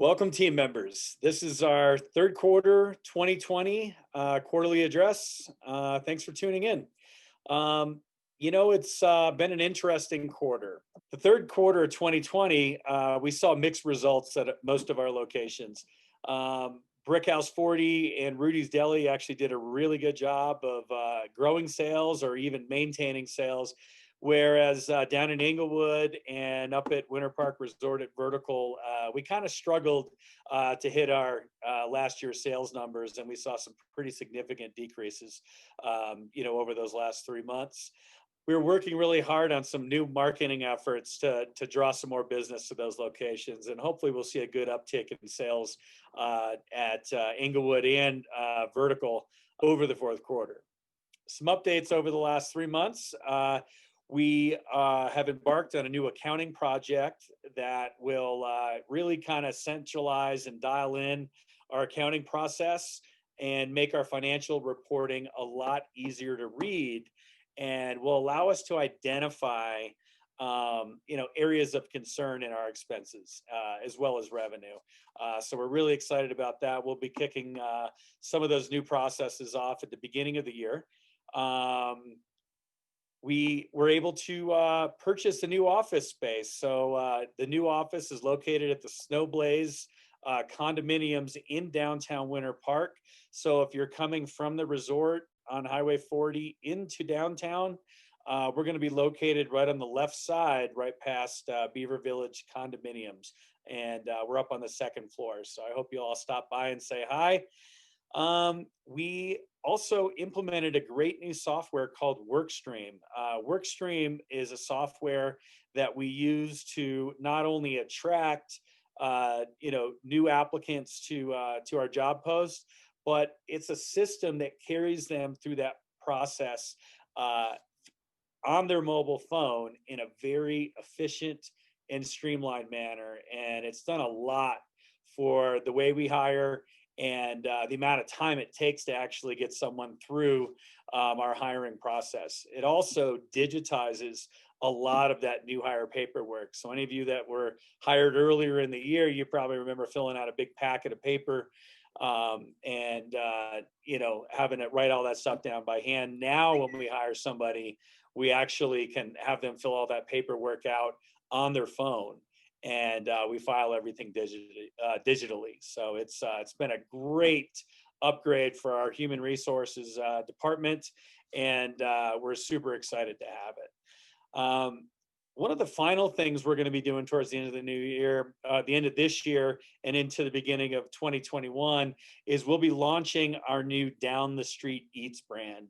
Welcome, team members. This is our third quarter 2020 quarterly address. Thanks for tuning in. It's been an interesting quarter. The third quarter of 2020, we saw mixed results at most of our locations. Brickhouse 40 and Rudy's Deli actually did a really good job of growing sales or even maintaining sales. Whereas down in Inglewood and up at Winter Park Resort at Vertical, we kind of struggled to hit our last year's sales numbers, and we saw some pretty significant decreases, over those last 3 months. We were working really hard on some new marketing efforts to draw some more business to those locations, and hopefully we'll see a good uptick in sales at Inglewood and Vertical over the fourth quarter. Some updates over the last 3 months. We have embarked on a new accounting project that will really kind of centralize and dial in our accounting process and make our financial reporting a lot easier to read, and will allow us to identify areas of concern in our expenses as well as revenue. So we're really excited about that. We'll be kicking some of those new processes off at the beginning of the year. We were able to purchase a new office space. So the new office is located at the Snowblaze condominiums in downtown Winter Park. So if you're coming from the resort on Highway 40 into downtown, we're going to be located right on the left side, right past Beaver Village condominiums. And we're up on the second floor. So I hope you all stop by and say hi. We also implemented a great new software called Workstream. Workstream is a software that we use to not only attract new applicants to our job posts, but it's a system that carries them through that process on their mobile phone in a very efficient and streamlined manner. And it's done a lot for the way we hire and the amount of time it takes to actually get someone through our hiring process. It also digitizes a lot of that new hire paperwork. So any of you that were hired earlier in the year, you probably remember filling out a big packet of paper and having to write all that stuff down by hand. Now, when we hire somebody, we actually can have them fill all that paperwork out on their phone. And we file everything digitally. So it's been a great upgrade for our human resources department, and we're super excited to have it. One of the final things we're going to be doing towards the end of the new year, the end of this year and into the beginning of 2021, is we'll be launching our new Down the Street Eats brand.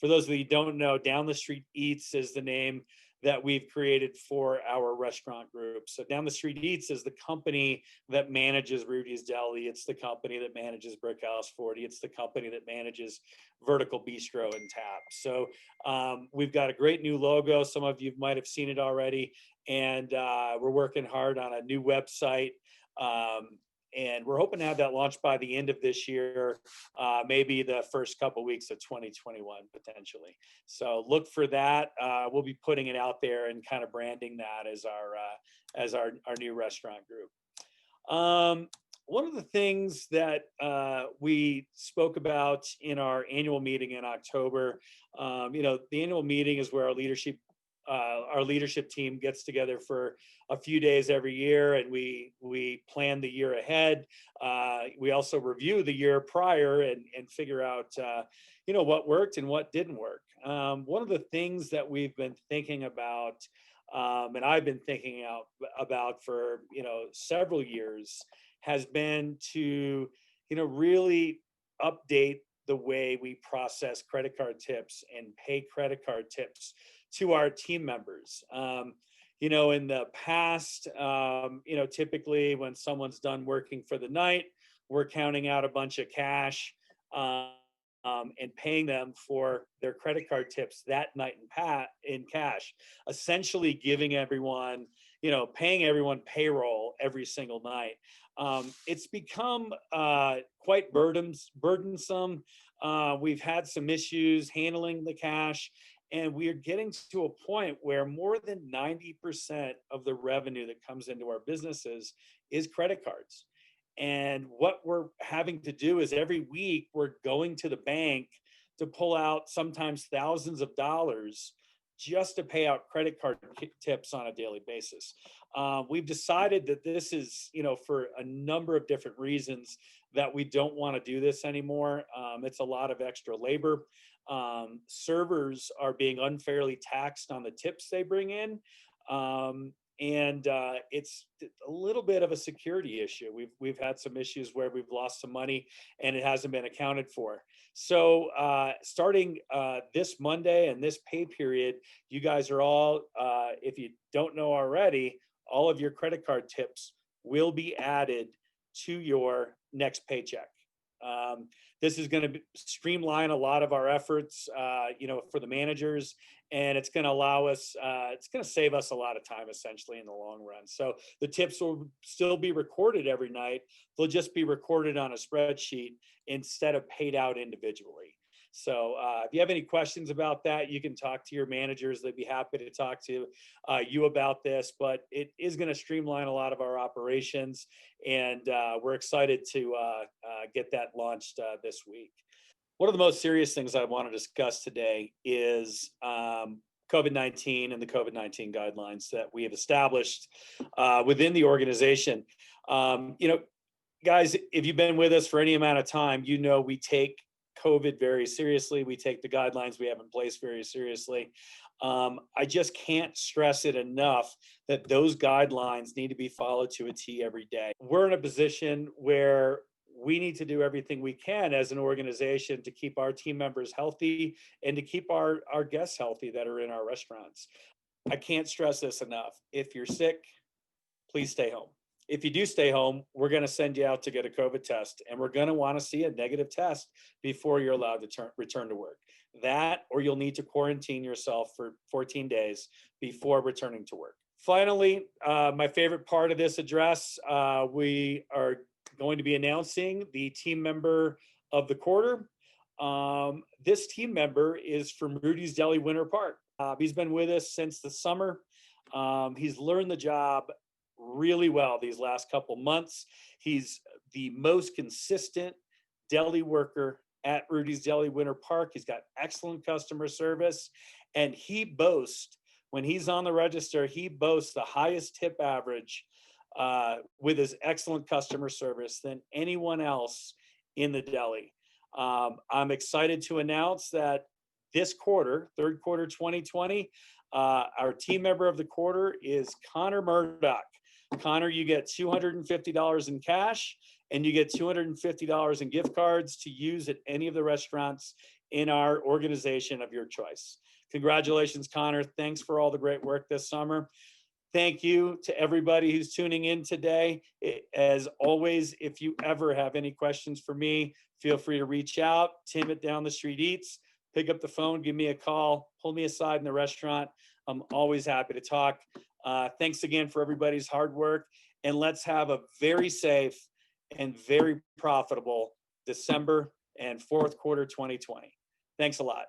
For those of you who don't know, Down the Street Eats is the name that we've created for our restaurant group. So Down the Street Eats is the company that manages Rudy's Deli. It's the company that manages Brickhouse 40. It's the company that manages Vertical Bistro and Tap. So we've got a great new logo. Some of you might have seen it already. And we're working hard on a new website. And we're hoping to have that launched by the end of this year, maybe the first couple weeks of 2021, potentially. So look for that. We'll be putting it out there and kind of branding that as our new restaurant group. One of the things that we spoke about in our annual meeting in October, the annual meeting is where our leadership team gets together for a few days every year, and we plan the year ahead. We also review the year prior and figure out what worked and what didn't work. One of the things that we've been thinking about, and I've been thinking about for several years, has been to really update the way we process credit card tips and pay credit card tips to our team members. In the past, typically when someone's done working for the night, we're counting out a bunch of cash and paying them for their credit card tips that night in cash, essentially giving everyone, paying everyone payroll every single night. It's become quite burdensome. We've had some issues handling the cash. And we are getting to a point where more than 90% of the revenue that comes into our businesses is credit cards. And what we're having to do is every week we're going to the bank to pull out sometimes thousands of dollars just to pay out credit card tips on a daily basis. We've decided that this is, for a number of different reasons, that we don't want to do this anymore. It's a lot of extra labor. Servers are being unfairly taxed on the tips they bring in. And it's a little bit of a security issue. We've had some issues where we've lost some money and it hasn't been accounted for. So starting this Monday and this pay period, you guys are all, if you don't know already, all of your credit card tips will be added to your next paycheck. This is going to streamline a lot of our efforts, for the managers, and it's going to allow us, it's going to save us a lot of time essentially in the long run. So the tips will still be recorded every night. They'll just be recorded on a spreadsheet instead of paid out individually. So if you have any questions about that, you can talk to your managers. They'd be happy to talk to you about this, but it is going to streamline a lot of our operations, and we're excited to get that launched this week. One of the most serious things I want to discuss today is COVID-19 and the COVID-19 guidelines that we have established within the organization. Guys, if you've been with us for any amount of time, we take COVID very seriously. We take the guidelines we have in place very seriously. I just can't stress it enough that those guidelines need to be followed to a T every day. We're in a position where we need to do everything we can as an organization to keep our team members healthy and to keep our guests healthy that are in our restaurants. I can't stress this enough. If you're sick, please stay home. If you do stay home, we're going to send you out to get a COVID test, and we're going to want to see a negative test before you're allowed to return to work. That, or you'll need to quarantine yourself for 14 days before returning to work. Finally, my favorite part of this address, we are going to be announcing the team member of the quarter. This team member is from Rudy's Deli Winter Park. He's been with us since the summer. He's learned the job really well these last couple months. He's the most consistent deli worker at Rudy's Deli Winter Park. He's got excellent customer service, and he boasts, when he's on the register, he boasts the highest tip average with his excellent customer service than anyone else in the deli. I'm excited to announce that this quarter, third quarter 2020, our team member of the quarter is Connor Murdoch. Connor, you get $250 in cash, and you get $250 in gift cards to use at any of the restaurants in our organization of your choice. Congratulations, Connor. Thanks for all the great work this summer. Thank you to everybody who's tuning in today. As always, if you ever have any questions for me, feel free to reach out. Tim at Down the Street Eats. Pick up the phone, give me a call, pull me aside in the restaurant. I'm always happy to talk. Thanks again for everybody's hard work, and let's have a very safe and very profitable December and fourth quarter 2020. Thanks a lot.